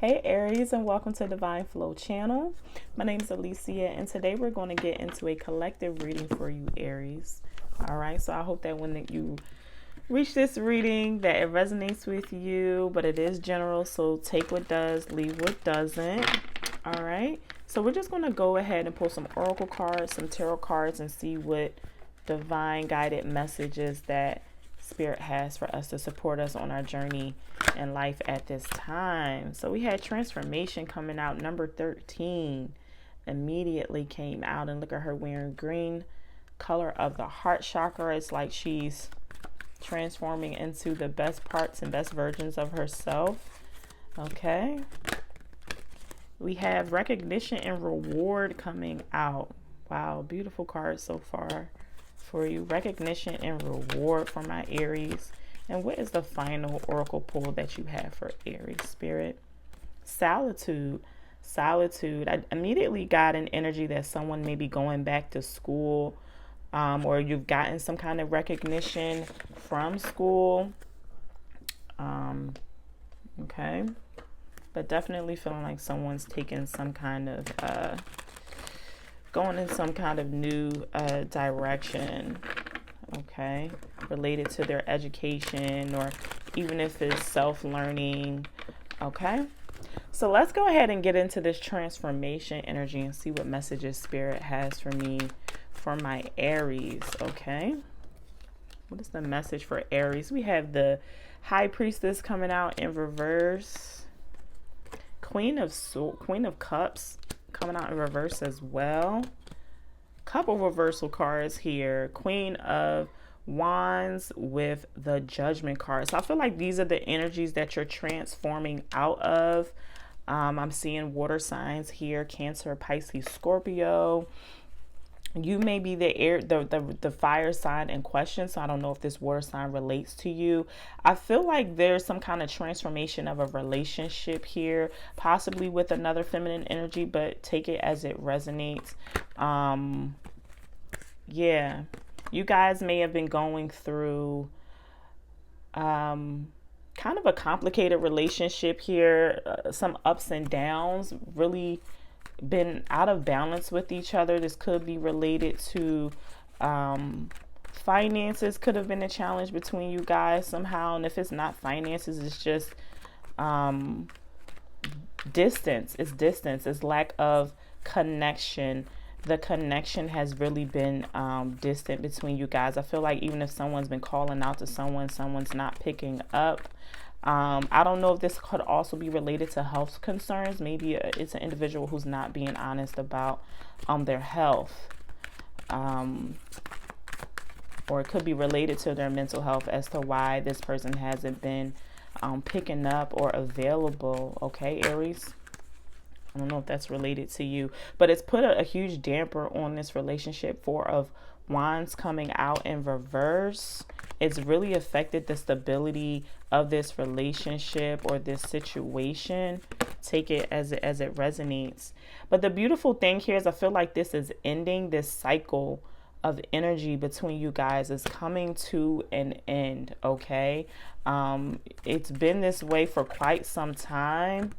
Hey Aries, and welcome to Divine Flow channel. My name is Alicia, and today we're going to get into a collective reading for you Aries. All right, so I hope that when you reach this reading that it resonates with you, but it is general, so take what does, leave what doesn't. All right, so we're just going to go ahead and pull some oracle cards, some tarot cards, and see what divine guided messages that Spirit has for us to support us on our journey in life at this time. So we had transformation coming out. Number 13 immediately came out, and look at her wearing green color of the heart chakra. It's like she's transforming into the best parts and best versions of herself. Okay, we have recognition and reward coming out. Wow, beautiful card so far for you. Recognition and reward for my Aries. And what is the final oracle pull that you have for Aries Spirit? Solitude. Solitude. I immediately got an energy that someone may be going back to school, or you've gotten some kind of recognition from school. Okay. But definitely feeling like someone's taking some kind of going in some kind of new direction, okay, related to their education, or even if it's self-learning. Okay, so let's go ahead and get into this transformation energy and see what messages Spirit has for me for my Aries. Okay, what is the message for Aries? We have the High Priestess coming out in reverse, Queen of Cups coming out in reverse as well. Couple reversal cards here. Queen of Wands with the Judgment card. So I feel like these are the energies that you're transforming out of. I'm seeing water signs here: Cancer, Pisces, Scorpio. You may be the fire sign in question, so I don't know if this water sign relates to you. I feel like there's some kind of transformation of a relationship here, possibly with another feminine energy, but take it as it resonates. Yeah, you guys may have been going through kind of a complicated relationship here, some ups and downs, really been out of balance with each other. This could be related to finances, could have been a challenge between you guys somehow. And if it's not finances, it's just distance. It's lack of connection. The connection has really been distant between you guys. I feel like even if someone's been calling out to someone's not picking up. I don't know if this could also be related to health concerns. Maybe it's an individual who's not being honest about their health. Or it could be related to their mental health as to why this person hasn't been picking up or available. Okay, Aries? I don't know if that's related to you, but it's put a huge damper on this relationship. Four of Wands coming out in reverse. It's really affected the stability of this relationship or this situation. Take it as it resonates. But the beautiful thing here is I feel like this is ending. This cycle of energy between you guys is coming to an end. Okay, it's been this way for quite some time.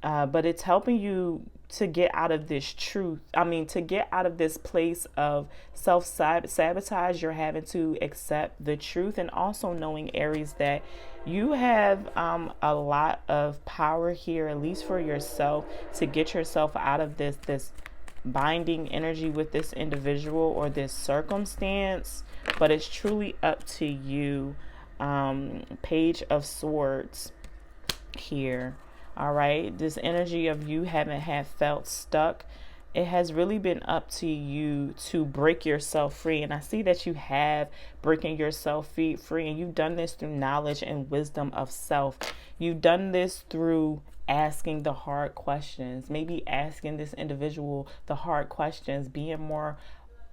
But it's helping you to get out of this to get out of this place of self-sabotage. You're having to accept the truth, and also knowing, Aries, that you have a lot of power here, at least for yourself, to get yourself out of this binding energy with this individual or this circumstance. But it's truly up to you. Page of Swords here. All right, this energy of you haven't felt stuck. It has really been up to you to break yourself free. And I see that you have breaking yourself free. And you've done this through knowledge and wisdom of self. You've done this through asking the hard questions. Maybe asking this individual the hard questions. Being more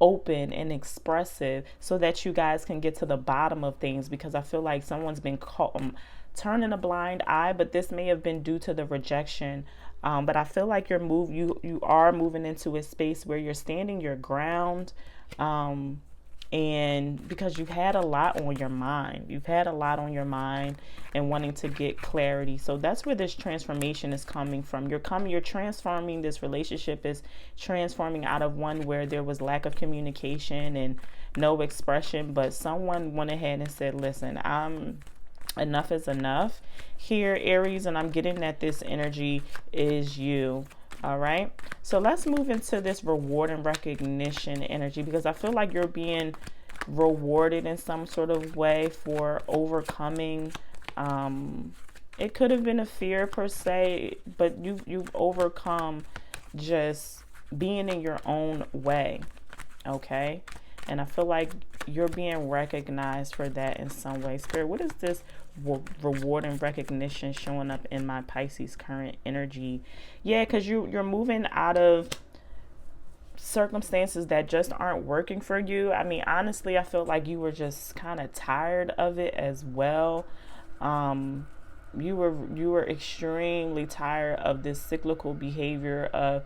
open and expressive so that you guys can get to the bottom of things. Because I feel like someone's been turning a blind eye, but this may have been due to the rejection. But I feel like you are moving into a space where you're standing your ground. And because you've had a lot on your mind, and wanting to get clarity. So that's where this transformation is coming from. You're transforming. This relationship is transforming out of one where there was lack of communication and no expression, but someone went ahead and said, listen, enough is enough here, Aries, and I'm getting that this energy is you. All right. So let's move into this reward and recognition energy, because I feel like you're being rewarded in some sort of way for overcoming. It could have been a fear per se, but you've overcome just being in your own way. Okay. And I feel like you're being recognized for that in some way. Spirit, what is this reward and recognition showing up in my Pisces current energy? Yeah, because you're moving out of circumstances that just aren't working for you. I mean, honestly, I feel like you were just kind of tired of it as well. You were extremely tired of this cyclical behavior of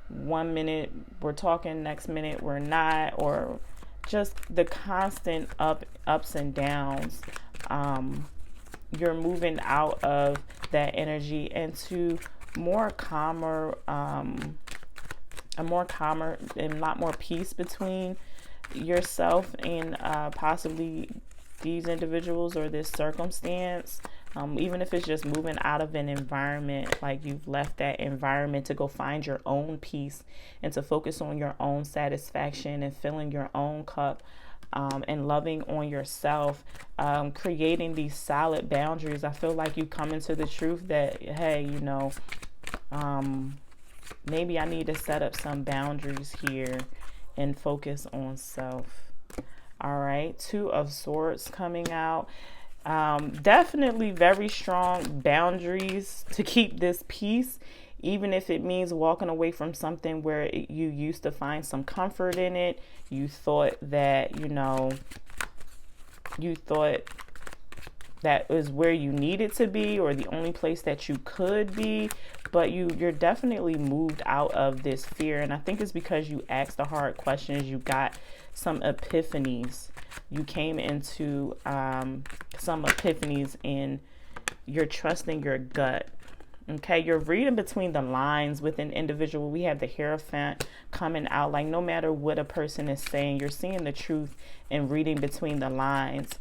1 minute we're talking, next minute we're not, or just the constant ups and downs. You're moving out of that energy into more calmer, and a lot more peace between yourself and possibly these individuals or this circumstance. Even if it's just moving out of an environment, like you've left that environment to go find your own peace and to focus on your own satisfaction and filling your own cup, and loving on yourself, creating these solid boundaries. I feel like you come into the truth that, hey, maybe I need to set up some boundaries here and focus on self. All right. 2 of Swords coming out. Definitely very strong boundaries to keep this peace, even if it means walking away from something where you used to find some comfort in it. You thought that, that was where you needed to be, or the only place that you could be, but you're definitely moved out of this fear. And I think it's because you asked the hard questions. You got some epiphanies. You came into some epiphanies, and you're trusting your gut. Okay, you're reading between the lines with an individual. We have the Hierophant coming out. Like, no matter what a person is saying, you're seeing the truth and reading between the lines.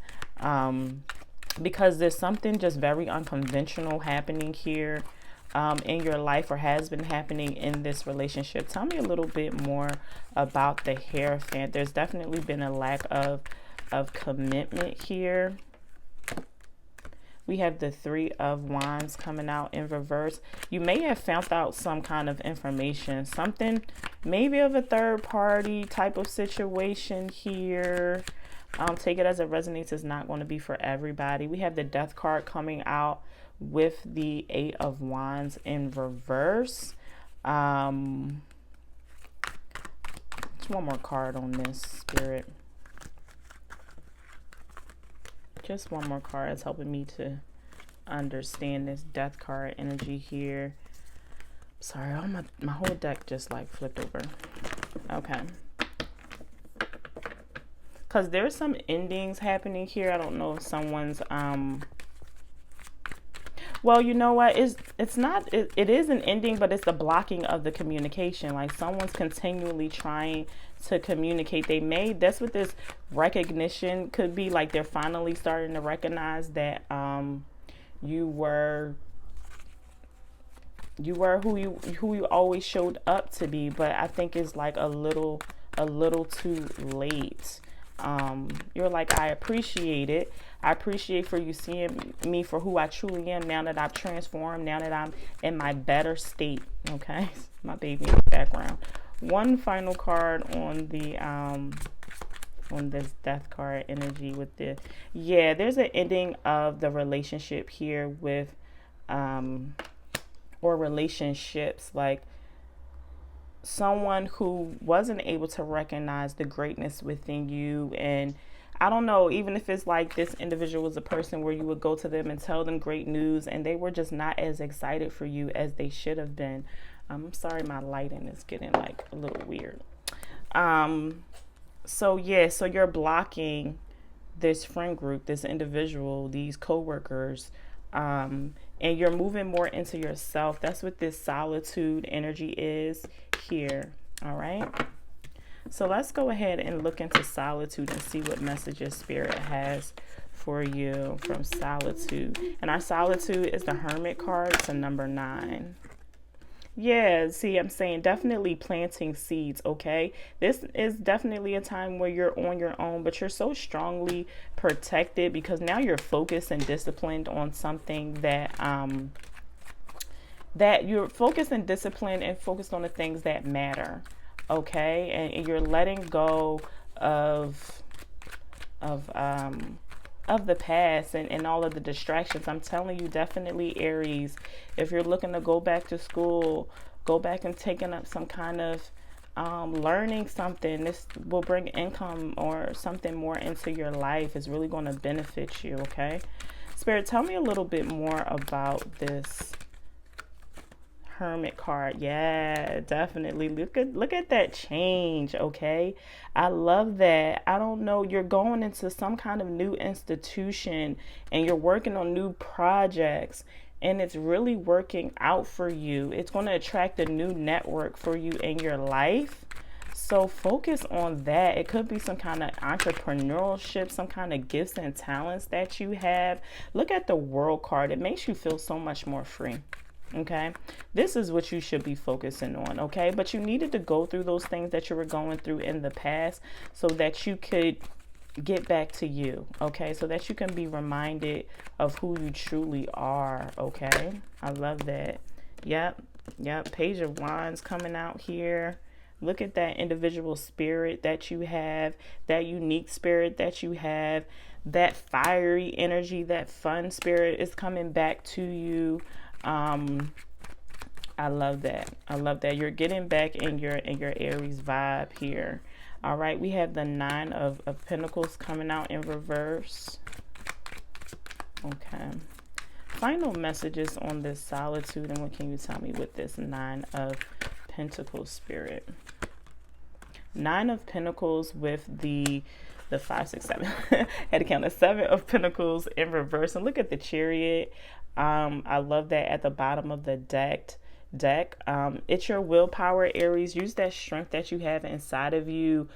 Because there's something just very unconventional happening here in your life, or has been happening in this relationship. Tell me a little bit more about the Hierophant. There's definitely been a lack of commitment here. We have the 3 of Wands coming out in reverse. You may have found out some kind of information, something maybe of a third party type of situation here. Take it as it resonates. It's not going to be for everybody. We have the Death card coming out with the 8 of Wands in reverse. Just one more card on this, Spirit. Just one more card is helping me to understand this Death card energy here. Sorry, my whole deck just like flipped over. Okay. Because there's some endings happening here. I don't know if someone's well, you know what? It's not, it is an ending, but it's the blocking of the communication. Like, someone's continually trying to communicate. That's what this recognition could be. Like, they're finally starting to recognize that you were who you always showed up to be. But I think it's like a little too late. You're like, I appreciate it. I appreciate for you seeing me for who I truly am now that I've transformed, now that I'm in my better state. Okay. My baby in the background. One final card on the, on this Death card energy with the, yeah, there's an ending of the relationship here with, or relationships, like someone who wasn't able to recognize the greatness within you. And I don't know, even if it's like this individual was a person where you would go to them and tell them great news, and they were just not as excited for you as they should have been. I'm sorry, my lighting is getting like a little weird. So yeah, so you're blocking this friend group, this individual, these coworkers, and you're moving more into yourself. That's what this solitude energy is here. All right. So let's go ahead and look into solitude and see what messages spirit has for you from solitude. And our solitude is the Hermit card to number 9. Yeah, see, I'm saying definitely planting seeds, okay? This is definitely a time where you're on your own, but you're so strongly protected because now you're focused and disciplined on something that you're focused and disciplined and focused on the things that matter, okay? And you're letting go of of um of the past and all of the distractions. I'm telling you, definitely Aries, if you're looking to go back to school, go back and taking up some kind of learning something. This will bring income or something more into your life. It's really going to benefit you, okay? Spirit, tell me a little bit more about this Hermit card. Yeah, definitely. Look at that change, okay? I love that. I don't know, you're going into some kind of new institution and you're working on new projects and it's really working out for you. It's going to attract a new network for you in your life. So focus on that. It could be some kind of entrepreneurship, some kind of gifts and talents that you have. Look at the World card. It makes you feel so much more free. Okay, this is what you should be focusing on. Okay, but you needed to go through those things that you were going through in the past so that you could get back to you. Okay, so that you can be reminded of who you truly are. Okay, I love that. Yep, Page of Wands coming out here. Look at that individual spirit that you have, that unique spirit that you have, that fiery energy, that fun spirit is coming back to you. I love that. I love that. You're getting back in your Aries vibe here. All right, we have the 9 of Pentacles coming out in reverse. Okay. Final messages on this solitude, and what can you tell me with this 9 of Pentacles spirit? 9 of Pentacles with the 5, 6, 7. Had to count the 7 of Pentacles in reverse. And look at the Chariot. I love that at the bottom of the deck. It's your willpower, Aries. Use that strength that you have inside of you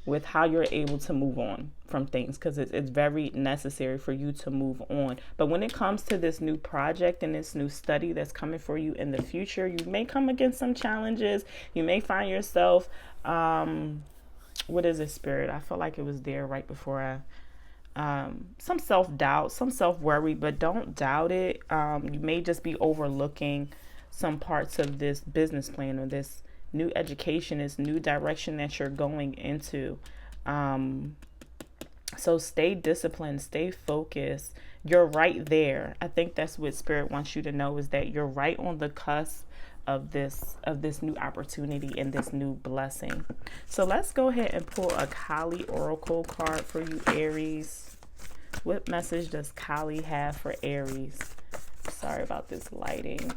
with how you're able to move on from things, because it's very necessary for you to move on. But when it comes to this new project and this new study that's coming for you in the future, you may come against some challenges. You may find yourself, what is it, Spirit? I felt like it was there right before some self-doubt, some self-worry, but don't doubt it. You may just be overlooking some parts of this business plan or this new education, this new direction that you're going into. So stay disciplined, stay focused. You're right there. I think that's what Spirit wants you to know, is that you're right on the cusp of this new opportunity and this new blessing. So let's go ahead and pull a Kali Oracle card for you, Aries. What message does Kali have for Aries? Sorry about this lighting.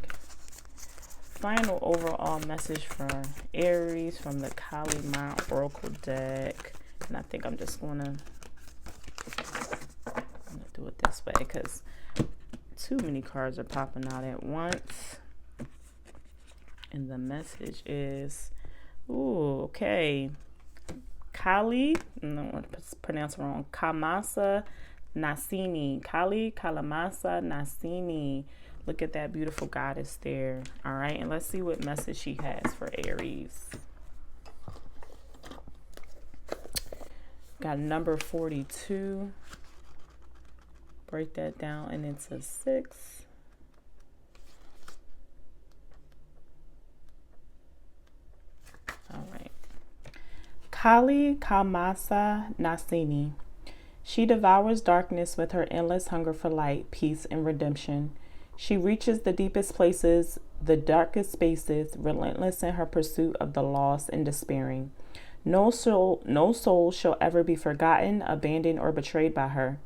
Final overall message for Aries from the Kali Mount Oracle deck. And I think I'm just gonna do it this way because too many cards are popping out at once. And the message is, ooh, okay. Kali, no, I pronounce it wrong. Kamasa Nasini. Kali Kalamasa Nasini. Look at that beautiful goddess there. All right, and let's see what message she has for Aries. Got number 42. Break that down and into 6. All right. Kali Kamasa Nasini. She devours darkness with her endless hunger for light, peace, and redemption. She reaches the deepest places, the darkest spaces, relentless in her pursuit of the lost and despairing. No soul shall ever be forgotten, abandoned, or betrayed by her.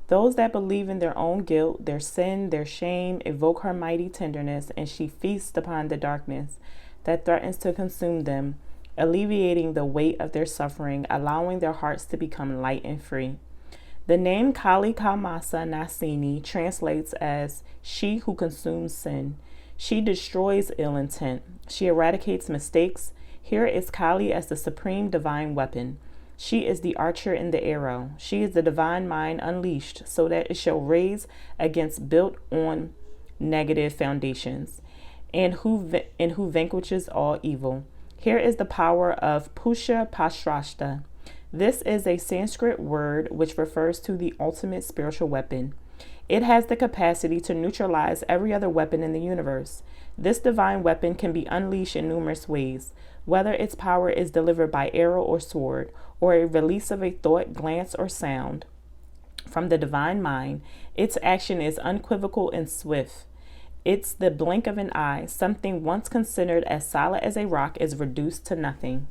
Those that believe in their own guilt, their sin, their shame, evoke her mighty tenderness, and she feasts upon the darkness that threatens to consume them. alleviating the weight of their suffering, allowing their hearts to become light and free. The name Kali Kamasa Nasini translates as she who consumes sin. She destroys ill intent. She eradicates mistakes. Here is Kali as the supreme divine weapon. She is the archer in the arrow. She is the divine mind unleashed so that it shall raise against built on negative foundations, and who vanquishes all evil. Here is the power of Pusha Pashrashta. This is a Sanskrit word which refers to the ultimate spiritual weapon. It has the capacity to neutralize every other weapon in the universe. This divine weapon can be unleashed in numerous ways, whether its power is delivered by arrow or sword, or a release of a thought, glance, or sound from the divine mind. Its action is unequivocal and swift. It's the blink of an eye. Something once considered as solid as a rock is reduced to nothing.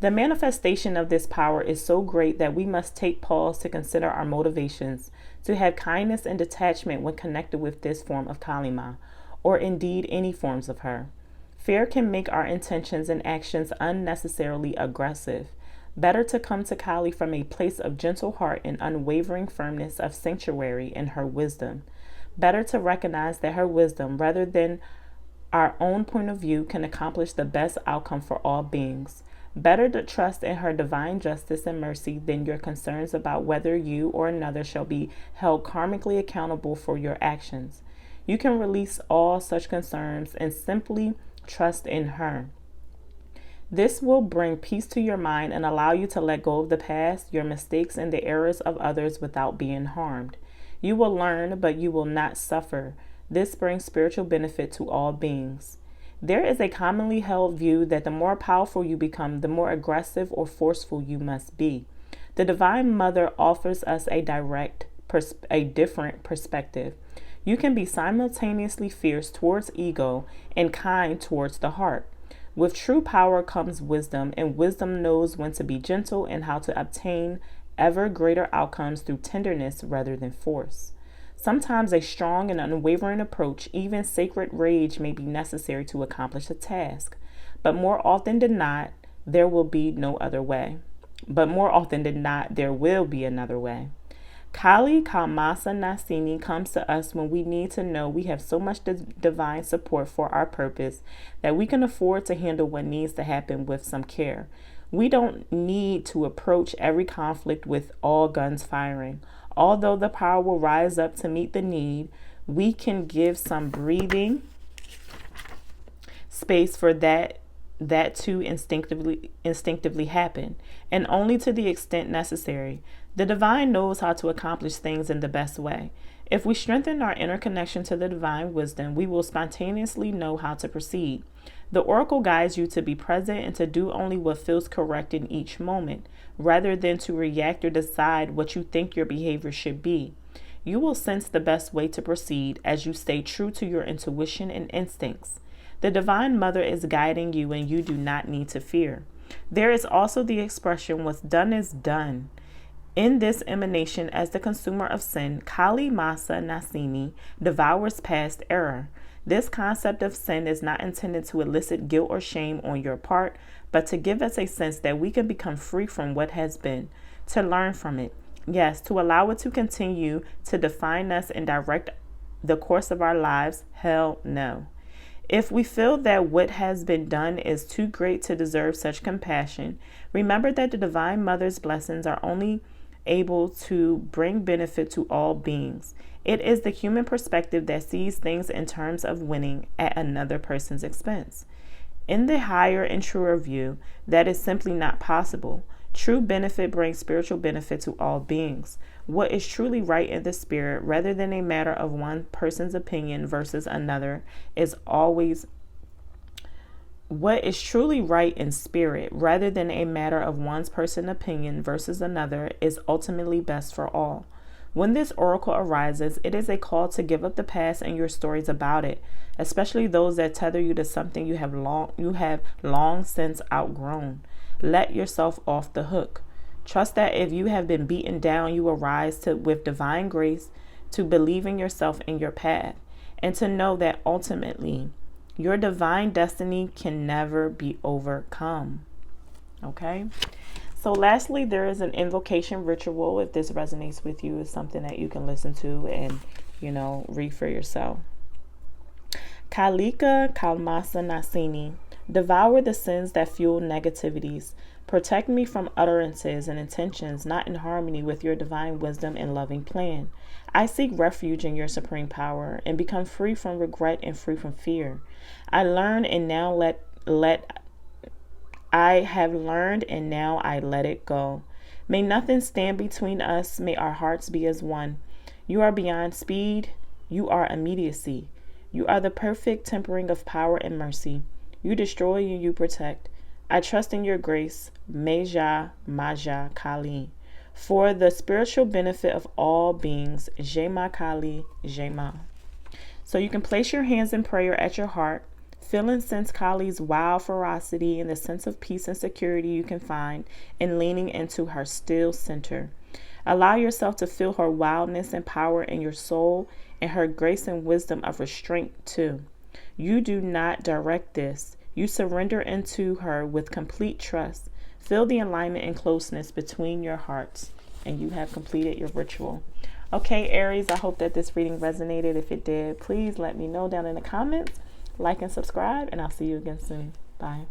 The manifestation of this power is so great that we must take pause to consider our motivations, to have kindness and detachment when connected with this form of Kalima, or indeed any forms of her. Fear can make our intentions and actions unnecessarily aggressive. Better to come to Kali from a place of gentle heart and unwavering firmness of sanctuary in her wisdom. Better to recognize that her wisdom, rather than our own point of view, can accomplish the best outcome for all beings. Better to trust in her divine justice and mercy than your concerns about whether you or another shall be held karmically accountable for your actions. You can release all such concerns and simply trust in her. This will bring peace to your mind and allow you to let go of the past, your mistakes, and the errors of others without being harmed. You will learn, but you will not suffer. This brings spiritual benefit to all beings. There is a commonly held view that the more powerful you become, the more aggressive or forceful you must be. The Divine Mother offers us a different perspective. You can be simultaneously fierce towards ego and kind towards the heart. With true power comes wisdom, and wisdom knows when to be gentle and how to obtain ever greater outcomes through tenderness rather than force. Sometimes a strong and unwavering approach, even sacred rage, may be necessary to accomplish a task. But more often than not, there will be another way. Kali Kamasa Nasini comes to us when we need to know we have so much divine support for our purpose that we can afford to handle what needs to happen with some care. We don't need to approach every conflict with all guns firing. Although the power will rise up to meet the need, we can give some breathing space for that to instinctively happen, and only to the extent necessary. The divine knows how to accomplish things in the best way. If we strengthen our inner connection to the divine wisdom, we will spontaneously know how to proceed. The oracle guides you to be present and to do only what feels correct in each moment, rather than to react or decide what you think your behavior should be. You will sense the best way to proceed as you stay true to your intuition and instincts. The Divine Mother is guiding you, and you do not need to fear. There is also the expression, what's done is done. In this emanation as the consumer of sin, Kali Masa Nasini devours past error. This concept of sin is not intended to elicit guilt or shame on your part, but to give us a sense that we can become free from what has been, to learn from it. Yes, to allow it to continue to define us and direct the course of our lives. Hell no. If we feel that what has been done is too great to deserve such compassion, remember that the Divine Mother's blessings are only able to bring benefit to all beings. It is the human perspective that sees things in terms of winning at another person's expense. In the higher and truer view, that is simply not possible. True benefit brings spiritual benefit to all beings. What is truly right in the spirit, rather than a matter of one person's opinion versus another, is always what is truly right in spirit, rather than a matter of one's person's opinion versus another, is ultimately best for all. When this oracle arises, it is a call to give up the past and your stories about it, especially those that tether you to something you have long since outgrown. Let yourself off the hook. Trust that if you have been beaten down, you will rise with divine grace, to believe in yourself and your path, and to know that ultimately your divine destiny can never be overcome. Okay. So lastly, there is an invocation ritual. If this resonates with you, it's something that you can listen to and, read for yourself. Kalika Kalmasa Nasini. Devour the sins that fuel negativities. Protect me from utterances and intentions not in harmony with your divine wisdom and loving plan. I seek refuge in your supreme power and become free from regret and free from fear. I learn and now I have learned and now I let it go. May nothing stand between us. May our hearts be as one. You are beyond speed. You are immediacy. You are the perfect tempering of power and mercy. You destroy and you protect. I trust in your grace. Meja Maja Kali. For the spiritual benefit of all beings. Jema Kali Jema. So you can place your hands in prayer at your heart. Feel and sense Kali's wild ferocity and the sense of peace and security you can find in leaning into her still center. Allow yourself to feel her wildness and power in your soul and her grace and wisdom of restraint too. You do not direct this. You surrender into her with complete trust. Feel the alignment and closeness between your hearts, and you have completed your ritual. Okay, Aries, I hope that this reading resonated. If it did, please let me know down in the comments. Like and subscribe, and I'll see you again soon. Bye.